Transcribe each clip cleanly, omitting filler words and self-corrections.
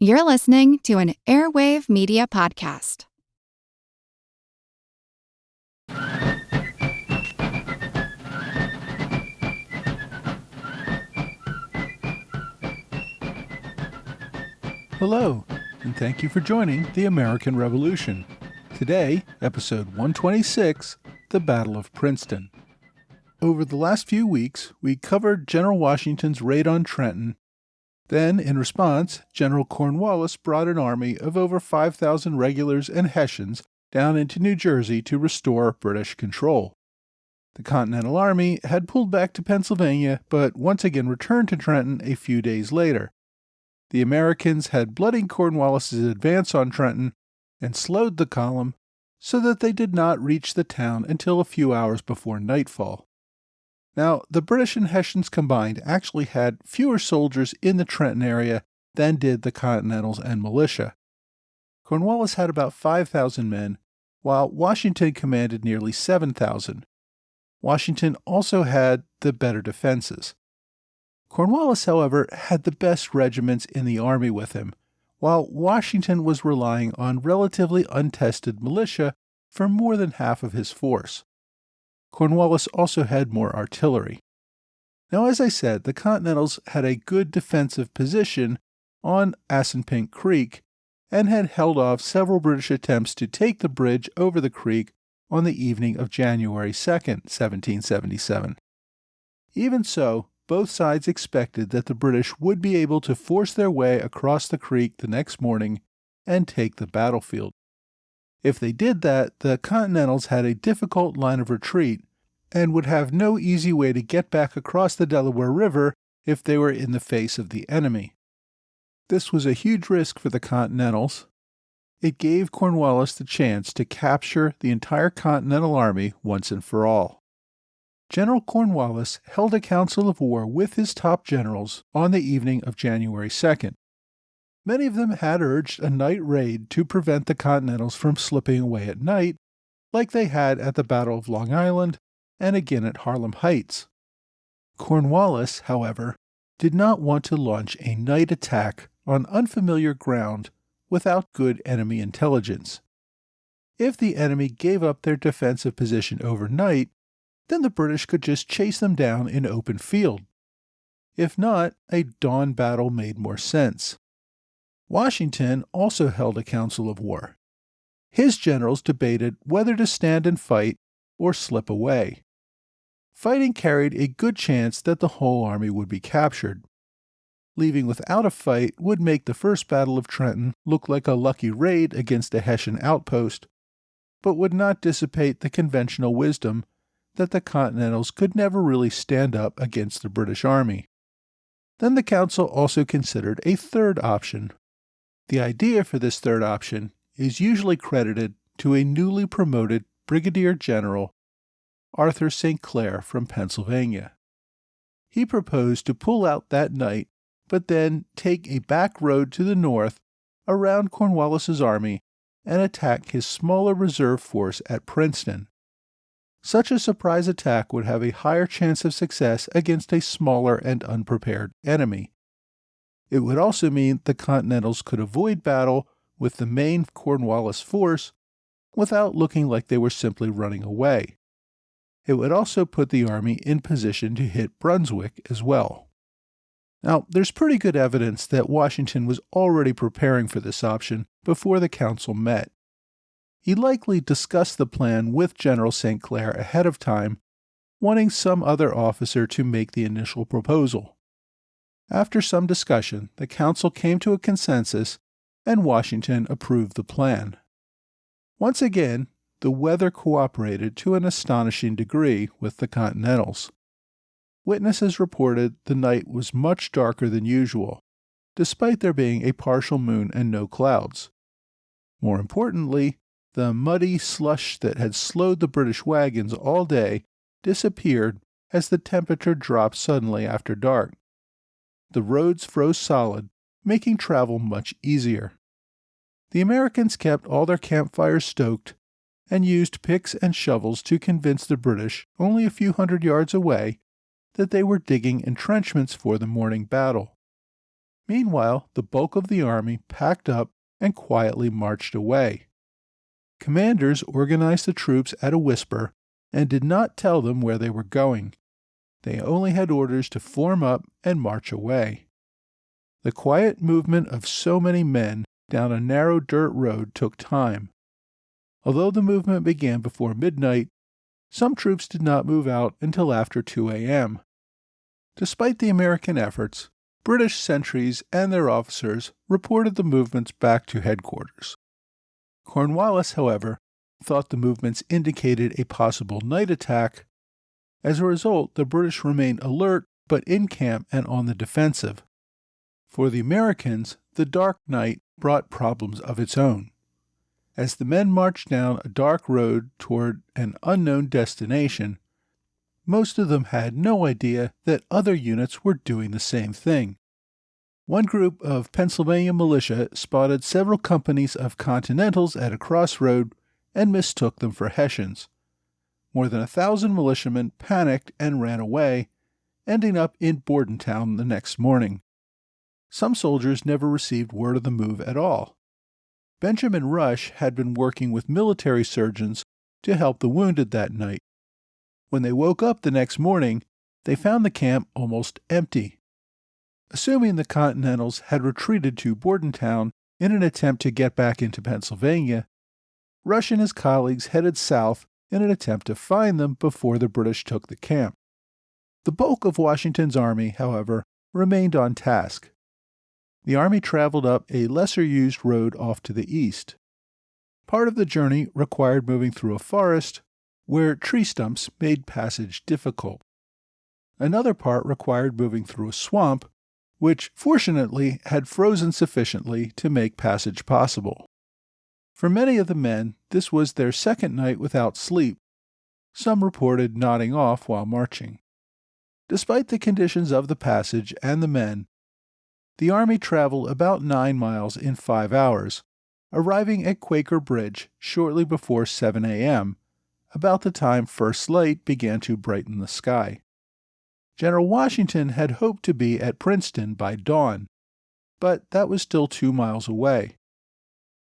You're listening to an Airwave Media Podcast. Hello, and thank you for joining the American Revolution. Today, episode 126, The Battle of Princeton. Over the last few weeks, we covered General Washington's raid on Trenton. Then, in response, General Cornwallis brought an army of over 5,000 regulars and Hessians down into New Jersey to restore British control. The Continental Army had pulled back to Pennsylvania, but once again returned to Trenton a few days later. The Americans had bloodied Cornwallis's advance on Trenton and slowed the column so that they did not reach the town until a few hours before nightfall. Now, the British and Hessians combined actually had fewer soldiers in the Trenton area than did the Continentals and militia. Cornwallis had about 5,000 men, while Washington commanded nearly 7,000. Washington also had the better defenses. Cornwallis, however, had the best regiments in the army with him, while Washington was relying on relatively untested militia for more than half of his force. Cornwallis also had more artillery. Now, as I said, the Continentals had a good defensive position on Assunpink Creek and had held off several British attempts to take the bridge over the creek on the evening of January 2, 1777. Even so, both sides expected that the British would be able to force their way across the creek the next morning and take the battlefield. If they did that, the Continentals had a difficult line of retreat and would have no easy way to get back across the Delaware River if they were in the face of the enemy. This was a huge risk for the Continentals. It gave Cornwallis the chance to capture the entire Continental Army once and for all. General Cornwallis held a council of war with his top generals on the evening of January 2nd. Many of them had urged a night raid to prevent the Continentals from slipping away at night, like they had at the Battle of Long Island and again at Harlem Heights. Cornwallis, however, did not want to launch a night attack on unfamiliar ground without good enemy intelligence. If the enemy gave up their defensive position overnight, then the British could just chase them down in open field. If not, a dawn battle made more sense. Washington also held a council of war. His generals debated whether to stand and fight or slip away. Fighting carried a good chance that the whole army would be captured. Leaving without a fight would make the First Battle of Trenton look like a lucky raid against a Hessian outpost, but would not dissipate the conventional wisdom that the Continentals could never really stand up against the British Army. Then the Council also considered a third option. The idea for this third option is usually credited to a newly promoted Brigadier General, Arthur St. Clair from Pennsylvania. He proposed to pull out that night, but then take a back road to the north around Cornwallis's army and attack his smaller reserve force at Princeton. Such a surprise attack would have a higher chance of success against a smaller and unprepared enemy. It would also mean the Continentals could avoid battle with the main Cornwallis force without looking like they were simply running away. It would also put the army in position to hit Brunswick as well. Now, there's pretty good evidence that Washington was already preparing for this option before the council met. He likely discussed the plan with General St. Clair ahead of time, wanting some other officer to make the initial proposal. After some discussion, the council came to a consensus, and Washington approved the plan. Once again, the weather cooperated to an astonishing degree with the Continentals. Witnesses reported the night was much darker than usual, despite there being a partial moon and no clouds. More importantly, the muddy slush that had slowed the British wagons all day disappeared as the temperature dropped suddenly after dark. The roads froze solid, making travel much easier. The Americans kept all their campfires stoked and used picks and shovels to convince the British, only a few hundred yards away, that they were digging entrenchments for the morning battle. Meanwhile, the bulk of the army packed up and quietly marched away. Commanders organized the troops at a whisper and did not tell them where they were going. They only had orders to form up and march away. The quiet movement of so many men down a narrow dirt road took time. Although the movement began before midnight, some troops did not move out until after 2 a.m. Despite the American efforts, British sentries and their officers reported the movements back to headquarters. Cornwallis, however, thought the movements indicated a possible night attack. As a result, the British remained alert but in camp and on the defensive. For the Americans, the dark night brought problems of its own. As the men marched down a dark road toward an unknown destination, most of them had no idea that other units were doing the same thing. One group of Pennsylvania militia spotted several companies of Continentals at a crossroad and mistook them for Hessians. More than 1,000 militiamen panicked and ran away, ending up in Bordentown the next morning. Some soldiers never received word of the move at all. Benjamin Rush had been working with military surgeons to help the wounded that night. When they woke up the next morning, they found the camp almost empty. Assuming the Continentals had retreated to Bordentown in an attempt to get back into Pennsylvania, Rush and his colleagues headed south in an attempt to find them before the British took the camp. The bulk of Washington's army, however, remained on task. The army traveled up a lesser-used road off to the east. Part of the journey required moving through a forest where tree stumps made passage difficult. Another part required moving through a swamp, which fortunately had frozen sufficiently to make passage possible. For many of the men, this was their second night without sleep. Some reported nodding off while marching. Despite the conditions of the passage and the men, the army traveled about 9 miles in 5 hours, arriving at Quaker Bridge shortly before 7 a.m., about the time first light began to brighten the sky. General Washington had hoped to be at Princeton by dawn, but that was still 2 miles away.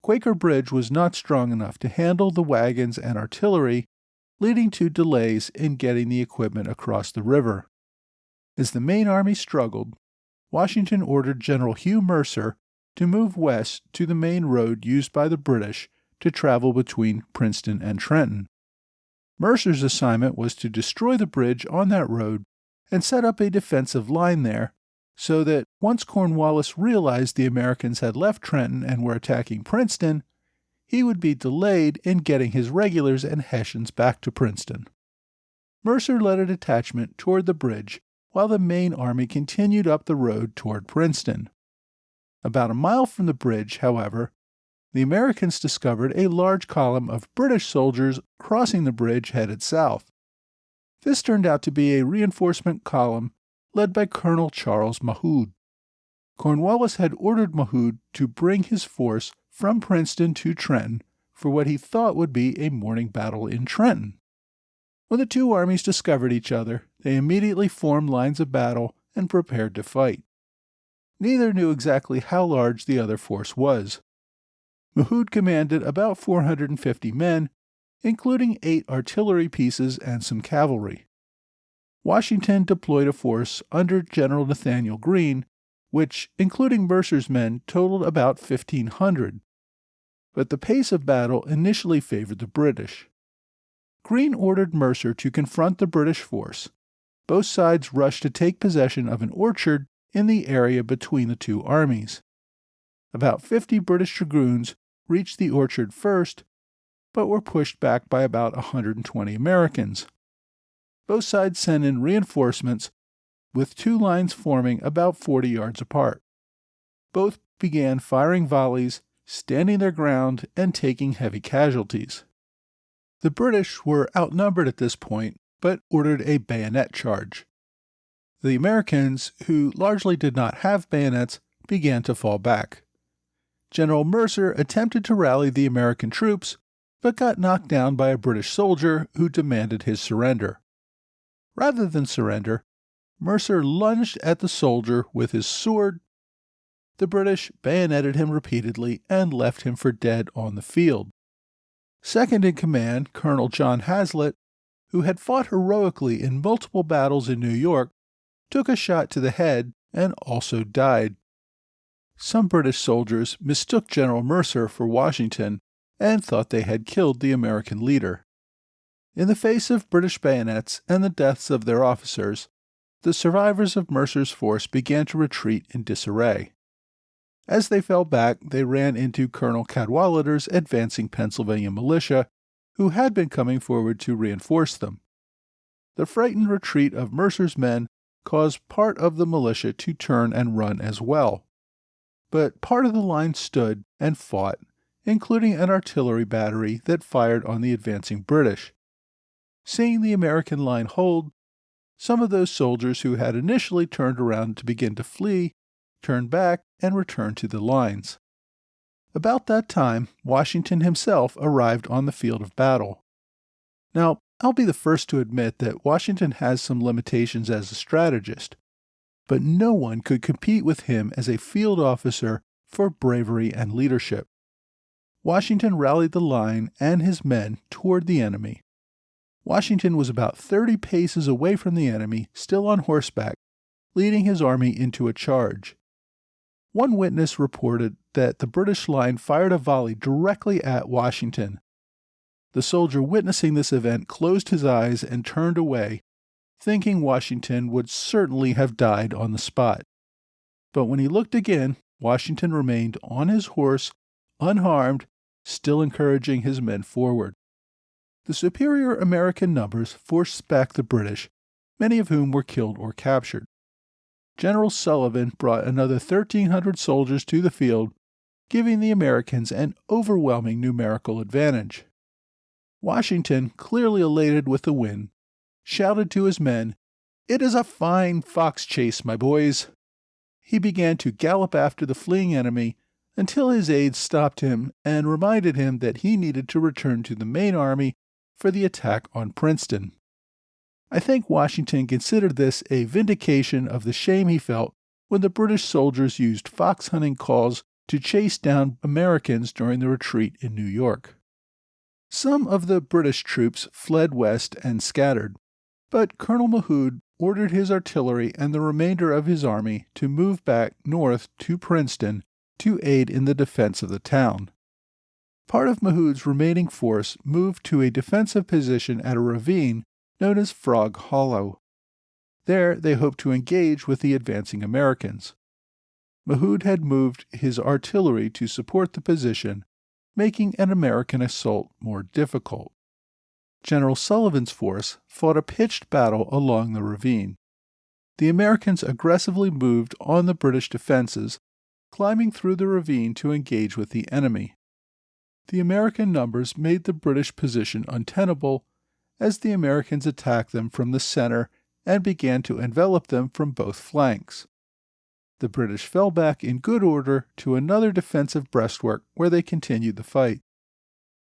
Quaker Bridge was not strong enough to handle the wagons and artillery, leading to delays in getting the equipment across the river. As the main army struggled, Washington ordered General Hugh Mercer to move west to the main road used by the British to travel between Princeton and Trenton. Mercer's assignment was to destroy the bridge on that road and set up a defensive line there so that once Cornwallis realized the Americans had left Trenton and were attacking Princeton, he would be delayed in getting his regulars and Hessians back to Princeton. Mercer led a detachment toward the bridge while the main army continued up the road toward Princeton. About a mile from the bridge, however, the Americans discovered a large column of British soldiers crossing the bridge headed south. This turned out to be a reinforcement column led by Colonel Charles Mahood. Cornwallis had ordered Mahood to bring his force from Princeton to Trenton for what he thought would be a morning battle in Trenton. When the two armies discovered each other, they immediately formed lines of battle and prepared to fight. Neither knew exactly how large the other force was. Mahood commanded about 450 men, including 8 artillery pieces and some cavalry. Washington deployed a force under General Nathanael Greene, which, including Mercer's men, totaled about 1,500. But the pace of battle initially favored the British. Greene ordered Mercer to confront the British force. Both sides rushed to take possession of an orchard in the area between the two armies. About 50 British dragoons reached the orchard first, but were pushed back by about 120 Americans. Both sides sent in reinforcements, with two lines forming about 40 yards apart. Both began firing volleys, standing their ground, and taking heavy casualties. The British were outnumbered at this point, but ordered a bayonet charge. The Americans, who largely did not have bayonets, began to fall back. General Mercer attempted to rally the American troops, but got knocked down by a British soldier who demanded his surrender. Rather than surrender, Mercer lunged at the soldier with his sword, the British bayoneted him repeatedly and left him for dead on the field. Second in command, Colonel John Hazlitt, who had fought heroically in multiple battles in New York, took a shot to the head and also died. Some British soldiers mistook General Mercer for Washington and thought they had killed the American leader. In the face of British bayonets and the deaths of their officers, the survivors of Mercer's force began to retreat in disarray. As they fell back, they ran into Colonel Cadwallader's advancing Pennsylvania militia, who had been coming forward to reinforce them. The frightened retreat of Mercer's men caused part of the militia to turn and run as well. But part of the line stood and fought, including an artillery battery that fired on the advancing British. Seeing the American line hold, some of those soldiers who had initially turned around to begin to flee turned back and returned to the lines. About that time, Washington himself arrived on the field of battle. Now, I'll be the first to admit that Washington has some limitations as a strategist, but no one could compete with him as a field officer for bravery and leadership. Washington rallied the line and his men toward the enemy. Washington was about 30 paces away from the enemy, still on horseback, leading his army into a charge. One witness reported that the British line fired a volley directly at Washington. The soldier witnessing this event closed his eyes and turned away, thinking Washington would certainly have died on the spot. But when he looked again, Washington remained on his horse, unharmed, still encouraging his men forward. The superior American numbers forced back the British, many of whom were killed or captured. General Sullivan brought another 1,300 soldiers to the field, giving the Americans an overwhelming numerical advantage. Washington, clearly elated with the win, shouted to his men, "It is a fine fox chase, my boys." He began to gallop after the fleeing enemy until his aides stopped him and reminded him that he needed to return to the main army for the attack on Princeton. I think Washington considered this a vindication of the shame he felt when the British soldiers used fox hunting calls to chase down Americans during the retreat in New York. Some of the British troops fled west and scattered, but Colonel Mahood ordered his artillery and the remainder of his army to move back north to Princeton to aid in the defense of the town. Part of Mahood's remaining force moved to a defensive position at a ravine known as Frog Hollow. There they hoped to engage with the advancing Americans. Mahood had moved his artillery to support the position, making an American assault more difficult. General Sullivan's force fought a pitched battle along the ravine. The Americans aggressively moved on the British defenses, climbing through the ravine to engage with the enemy. The American numbers made the British position untenable as the Americans attacked them from the center and began to envelop them from both flanks. The British fell back in good order to another defensive breastwork where they continued the fight.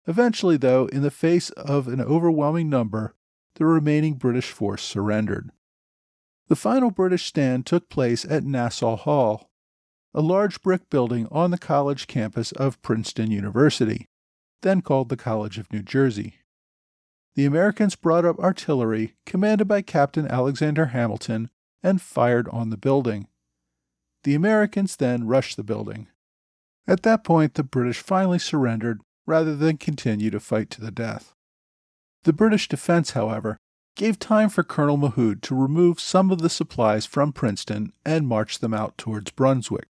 Eventually, though, in the face of an overwhelming number, the remaining British force surrendered. The final British stand took place at Nassau Hall, a large brick building on the college campus of Princeton University, then called the College of New Jersey. The Americans brought up artillery commanded by Captain Alexander Hamilton and fired on the building. The Americans then rushed the building. At that point, the British finally surrendered rather than continue to fight to the death. The British defense, however, gave time for Colonel Mahood to remove some of the supplies from Princeton and march them out towards Brunswick,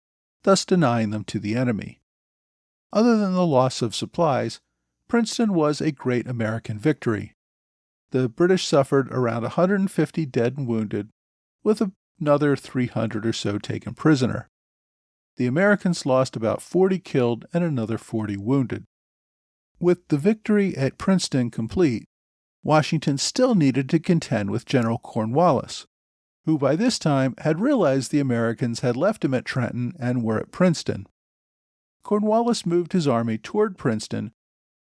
thus denying them to the enemy. Other than the loss of supplies, Princeton was a great American victory. The British suffered around 150 dead and wounded, with another 300 or so taken prisoner. The Americans lost about 40 killed and another 40 wounded. With the victory at Princeton complete, Washington still needed to contend with General Cornwallis, who by this time had realized the Americans had left him at Trenton and were at Princeton. Cornwallis moved his army toward Princeton,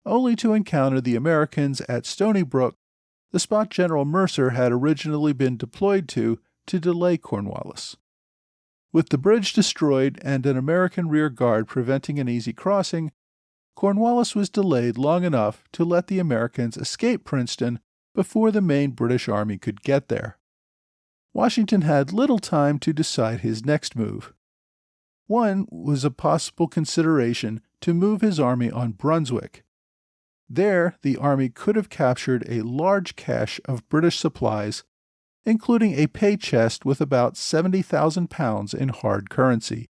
only to encounter the Americans at Stony Brook, the spot General Mercer had originally been deployed to delay Cornwallis. With the bridge destroyed and an American rear guard preventing an easy crossing, Cornwallis was delayed long enough to let the Americans escape Princeton before the main British army could get there. Washington had little time to decide his next move. One was a possible consideration to move his army on Brunswick. There, the army could have captured a large cache of British supplies, including a pay chest with about 70,000 pounds in hard currency.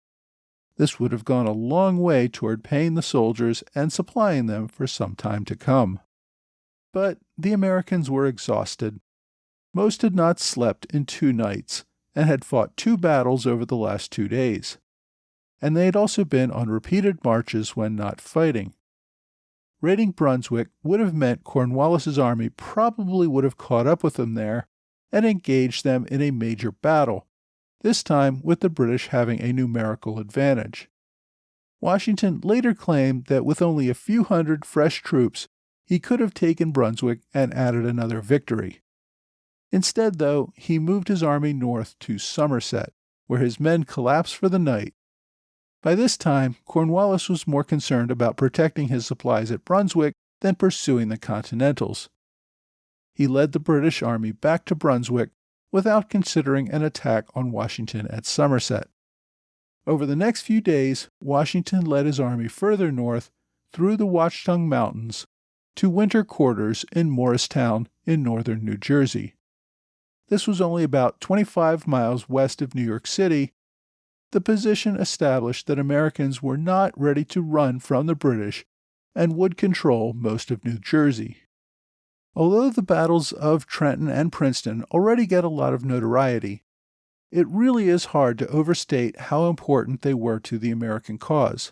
This would have gone a long way toward paying the soldiers and supplying them for some time to come. But the Americans were exhausted. Most had not slept in 2 nights and had fought 2 battles over the last 2 days. And they had also been on repeated marches when not fighting. Raiding Brunswick would have meant Cornwallis's army probably would have caught up with them there and engaged them in a major battle, this time with the British having a numerical advantage. Washington later claimed that with only a few hundred fresh troops, he could have taken Brunswick and added another victory. Instead, though, he moved his army north to Somerset, where his men collapsed for the night. By this time, Cornwallis was more concerned about protecting his supplies at Brunswick than pursuing the Continentals. He led the British army back to Brunswick without considering an attack on Washington at Somerset. Over the next few days, Washington led his army further north through the Watchung Mountains to winter quarters in Morristown in northern New Jersey. This was only about 25 miles west of New York City. The position established that Americans were not ready to run from the British and would control most of New Jersey. Although the battles of Trenton and Princeton already get a lot of notoriety, it really is hard to overstate how important they were to the American cause.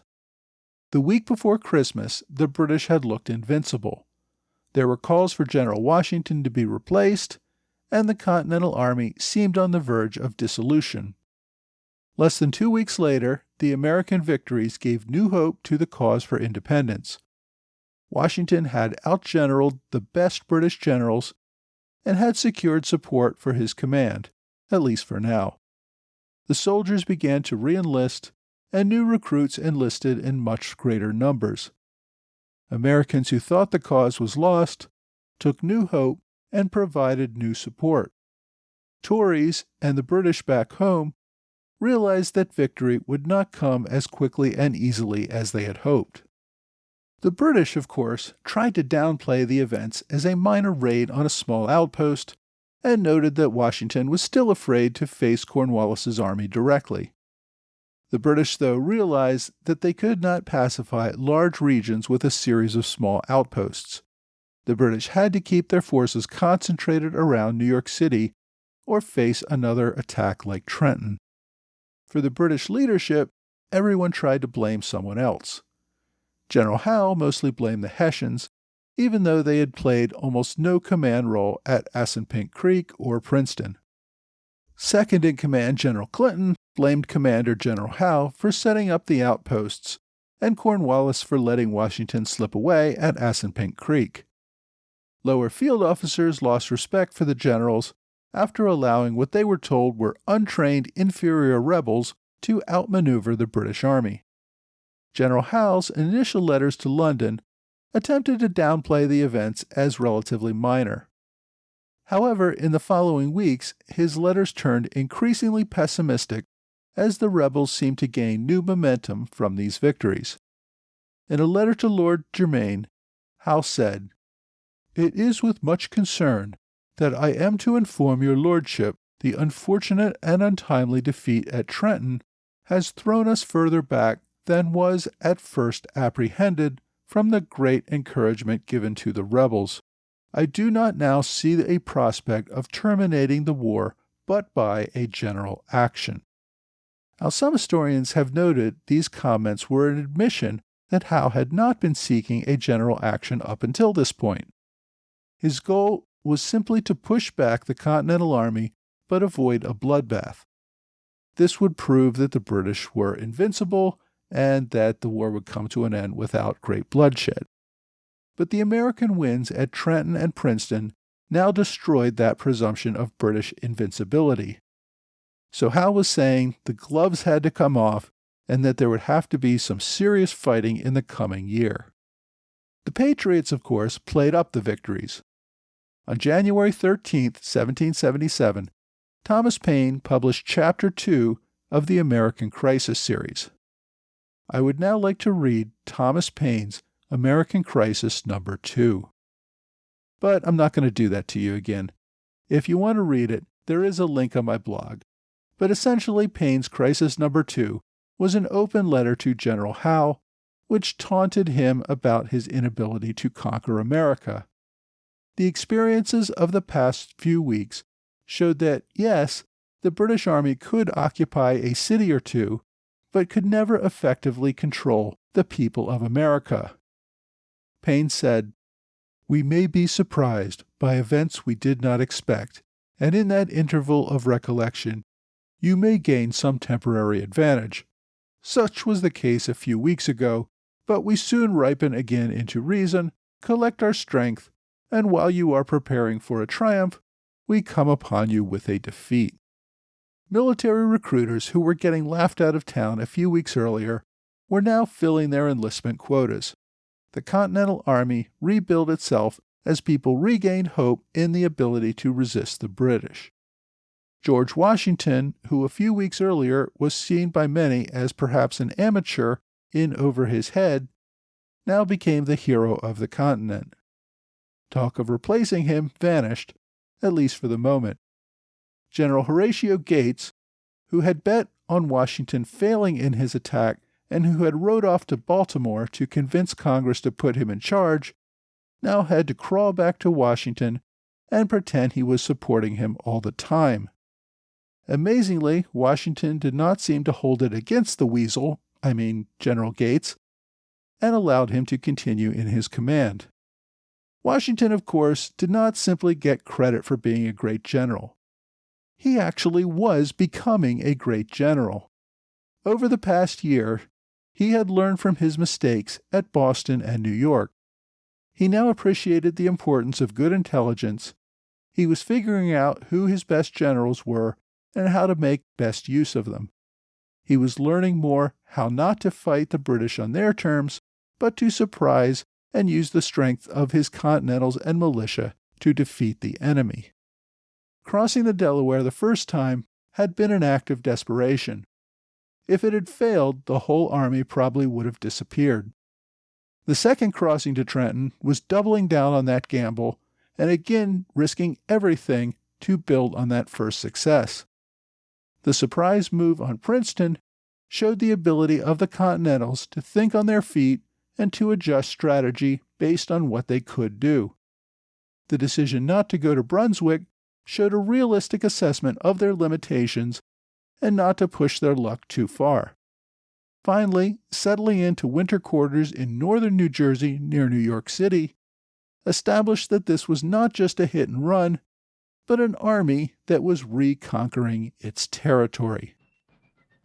The week before Christmas, the British had looked invincible. There were calls for General Washington to be replaced, and the Continental Army seemed on the verge of dissolution. Less than 2 weeks later, the American victories gave new hope to the cause for independence. Washington had outgeneraled the best British generals and had secured support for his command, at least for now. The soldiers began to re-enlist, and new recruits enlisted in much greater numbers. Americans who thought the cause was lost took new hope and provided new support. Tories and the British back home realized that victory would not come as quickly and easily as they had hoped. The British, of course, tried to downplay the events as a minor raid on a small outpost and noted that Washington was still afraid to face Cornwallis's army directly. The British, though, realized that they could not pacify large regions with a series of small outposts. The British had to keep their forces concentrated around New York City or face another attack like Trenton. For the British leadership, everyone tried to blame someone else. General Howe mostly blamed the Hessians, even though they had played almost no command role at Assunpink Creek or Princeton. Second in command General Clinton blamed Commander General Howe for setting up the outposts and Cornwallis for letting Washington slip away at Assunpink Creek. Lower field officers lost respect for the generals after allowing what they were told were untrained inferior rebels to outmaneuver the British Army. General Howe's initial letters to London attempted to downplay the events as relatively minor. However, in the following weeks, his letters turned increasingly pessimistic as the rebels seemed to gain new momentum from these victories. In a letter to Lord Germain, Howe said, "It is with much concern that I am to inform your lordship the unfortunate and untimely defeat at Trenton has thrown us further back than was at first apprehended from the great encouragement given to the rebels. I do not now see a prospect of terminating the war but by a general action." Now, some historians have noted these comments were an admission that Howe had not been seeking a general action up until this point. His goal was simply to push back the Continental Army but avoid a bloodbath. This would prove that the British were invincible and that the war would come to an end without great bloodshed. But the American wins at Trenton and Princeton now destroyed that presumption of British invincibility. So Howe was saying the gloves had to come off and that there would have to be some serious fighting in the coming year. The Patriots, of course, played up the victories. On January 13, 1777, Thomas Paine published Chapter 2 of the American Crisis series. I would now like to read Thomas Paine's American Crisis Number 2. But I'm not going to do that to you again. If you want to read it, there is a link on my blog. But essentially, Paine's Crisis Number 2 was an open letter to General Howe, which taunted him about his inability to conquer America. The experiences of the past few weeks showed that, yes, the British Army could occupy a city or two, but could never effectively control the people of America. Paine said, "We may be surprised by events we did not expect, and in that interval of recollection, you may gain some temporary advantage. Such was the case a few weeks ago, but we soon ripen again into reason, collect our strength, and while you are preparing for a triumph, we come upon you with a defeat." Military recruiters who were getting laughed out of town a few weeks earlier were now filling their enlistment quotas. The Continental Army rebuilt itself as people regained hope in the ability to resist the British. George Washington, who a few weeks earlier was seen by many as perhaps an amateur in over his head, now became the hero of the continent. Talk of replacing him vanished, at least for the moment. General Horatio Gates, who had bet on Washington failing in his attack and who had rode off to Baltimore to convince Congress to put him in charge, now had to crawl back to Washington and pretend he was supporting him all the time. Amazingly, Washington did not seem to hold it against the weasel, General Gates, and allowed him to continue in his command. Washington, of course, did not simply get credit for being a great general. He actually was becoming a great general. Over the past year, he had learned from his mistakes at Boston and New York. He now appreciated the importance of good intelligence. He was figuring out who his best generals were and how to make best use of them. He was learning more how not to fight the British on their terms, but to surprise and use the strength of his Continentals and militia to defeat the enemy. Crossing the Delaware the first time had been an act of desperation. If it had failed, the whole army probably would have disappeared. The second crossing to Trenton was doubling down on that gamble and again risking everything to build on that first success. The surprise move on Princeton showed the ability of the Continentals to think on their feet and to adjust strategy based on what they could do. The decision not to go to Brunswick showed a realistic assessment of their limitations and not to push their luck too far. Finally, settling into winter quarters in northern New Jersey near New York City established that this was not just a hit and run, but an army that was reconquering its territory.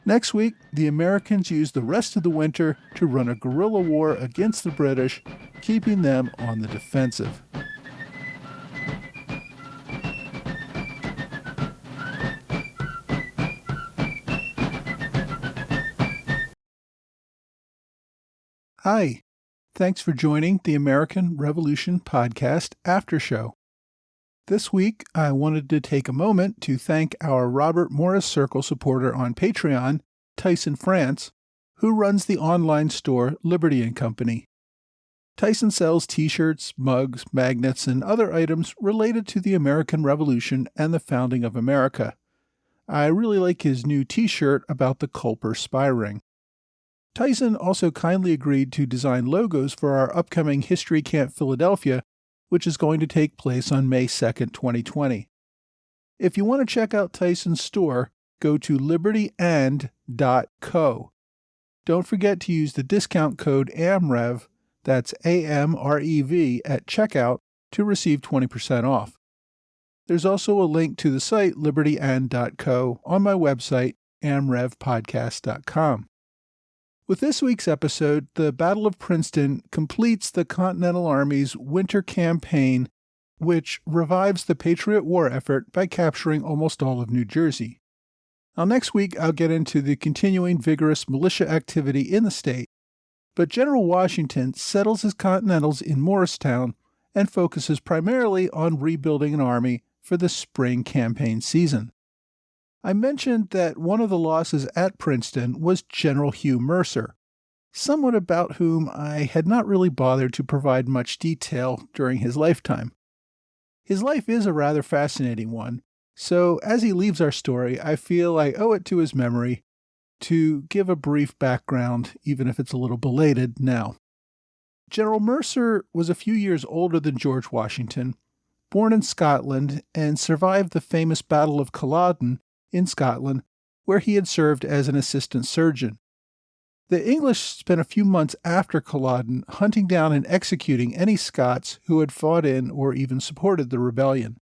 Next week, the Americans used the rest of the winter to run a guerrilla war against the British, keeping them on the defensive. Hi, thanks for joining the American Revolution Podcast After Show. This week, I wanted to take a moment to thank our Robert Morris Circle supporter on Patreon, Tyson France, who runs the online store Liberty & Company. Tyson sells t-shirts, mugs, magnets, and other items related to the American Revolution and the founding of America. I really like his new t-shirt about the Culper spy ring. Tyson also kindly agreed to design logos for our upcoming History Camp Philadelphia, which is going to take place on May 2nd, 2020. If you want to check out Tyson's store, go to libertyand.co. Don't forget to use the discount code AMREV, that's AMREV, at checkout to receive 20% off. There's also a link to the site libertyand.co on my website, amrevpodcast.com. With this week's episode, the Battle of Princeton completes the Continental Army's winter campaign, which revives the Patriot War effort by capturing almost all of New Jersey. Now, next week, I'll get into the continuing vigorous militia activity in the state, but General Washington settles his Continentals in Morristown and focuses primarily on rebuilding an army for the spring campaign season. I mentioned that one of the losses at Princeton was General Hugh Mercer, someone about whom I had not really bothered to provide much detail during his lifetime. His life is a rather fascinating one, so as he leaves our story, I feel I owe it to his memory to give a brief background, even if it's a little belated now. General Mercer was a few years older than George Washington, born in Scotland, and survived the famous Battle of Culloden in Scotland, where he had served as an assistant surgeon. The English spent a few months after Culloden hunting down and executing any Scots who had fought in or even supported the rebellion.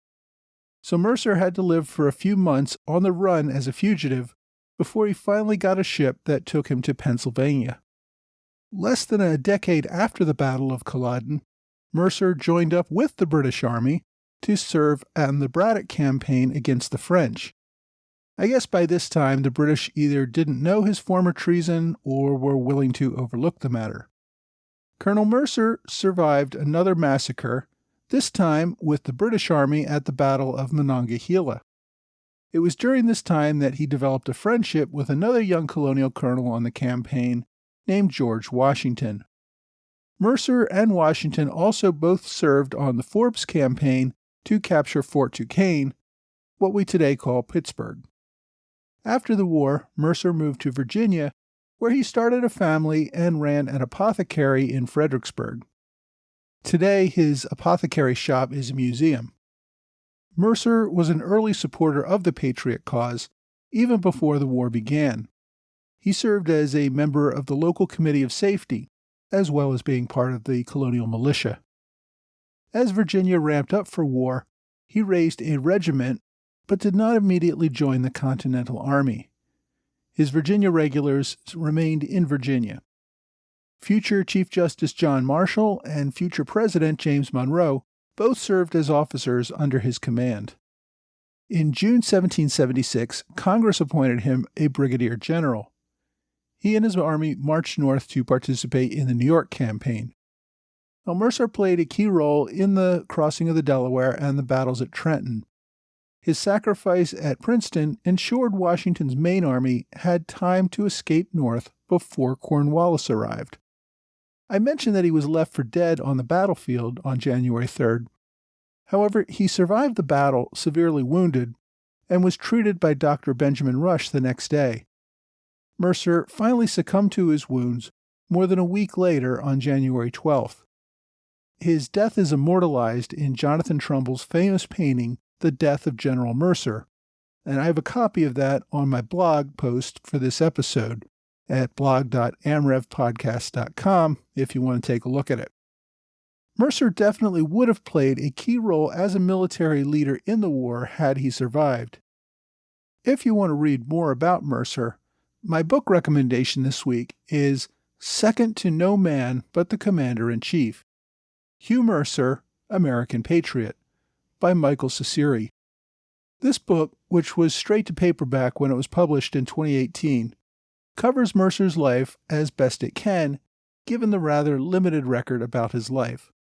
So Mercer had to live for a few months on the run as a fugitive before he finally got a ship that took him to Pennsylvania. Less than a decade after the Battle of Culloden, Mercer joined up with the British Army to serve on the Braddock campaign against the French. I guess by this time the British either didn't know his former treason or were willing to overlook the matter. Colonel Mercer survived another massacre, this time with the British Army at the Battle of Monongahela. It was during this time that he developed a friendship with another young colonial colonel on the campaign named George Washington. Mercer and Washington also both served on the Forbes campaign to capture Fort Duquesne, what we today call Pittsburgh. After the war, Mercer moved to Virginia, where he started a family and ran an apothecary in Fredericksburg. Today, his apothecary shop is a museum. Mercer was an early supporter of the Patriot cause, even before the war began. He served as a member of the local committee of safety, as well as being part of the colonial militia. As Virginia ramped up for war, he raised a regiment, but did not immediately join the Continental Army. His Virginia regulars remained in Virginia. Future Chief Justice John Marshall and future President James Monroe both served as officers under his command. In June 1776, Congress appointed him a brigadier general. He and his army marched north to participate in the New York campaign. Now, Mercer played a key role in the crossing of the Delaware and the battles at Trenton. His sacrifice at Princeton ensured Washington's main army had time to escape north before Cornwallis arrived. I mentioned that he was left for dead on the battlefield on January 3rd. However, he survived the battle severely wounded and was treated by Dr. Benjamin Rush the next day. Mercer finally succumbed to his wounds more than a week later on January 12th. His death is immortalized in Jonathan Trumbull's famous painting, The Death of General Mercer, and I have a copy of that on my blog post for this episode at blog.amrevpodcast.com if you want to take a look at it. Mercer definitely would have played a key role as a military leader in the war had he survived. If you want to read more about Mercer, my book recommendation this week is Second to No Man But the Commander-in-Chief, Hugh Mercer, American Patriot, by Michael Ciceri. This book, which was straight to paperback when it was published in 2018, covers Mercer's life as best it can, given the rather limited record about his life.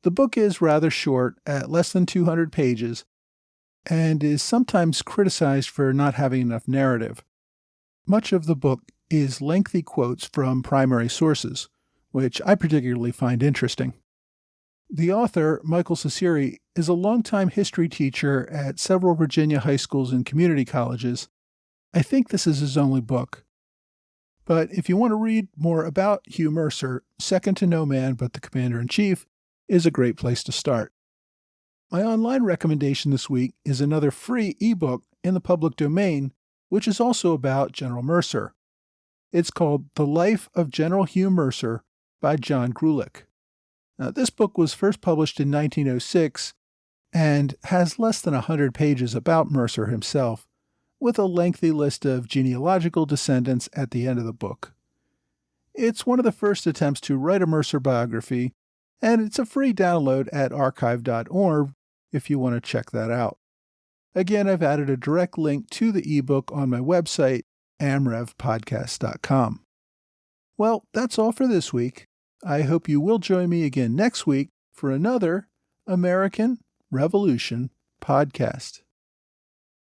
The book is rather short, at less than 200 pages, and is sometimes criticized for not having enough narrative. Much of the book is lengthy quotes from primary sources, which I particularly find interesting. The author, Michael Ciceri, is a longtime history teacher at several Virginia high schools and community colleges. I think this is his only book. But if you want to read more about Hugh Mercer, Second to No Man But the Commander-in-Chief is a great place to start. My online recommendation this week is another free ebook in the public domain, which is also about General Mercer. It's called The Life of General Hugh Mercer by John Grulich. Now, this book was first published in 1906 and has less than 100 pages about Mercer himself, with a lengthy list of genealogical descendants at the end of the book. It's one of the first attempts to write a Mercer biography, and it's a free download at archive.org if you want to check that out. Again, I've added a direct link to the ebook on my website, amrevpodcast.com. Well, that's all for this week. I hope you will join me again next week for another American Revolution podcast.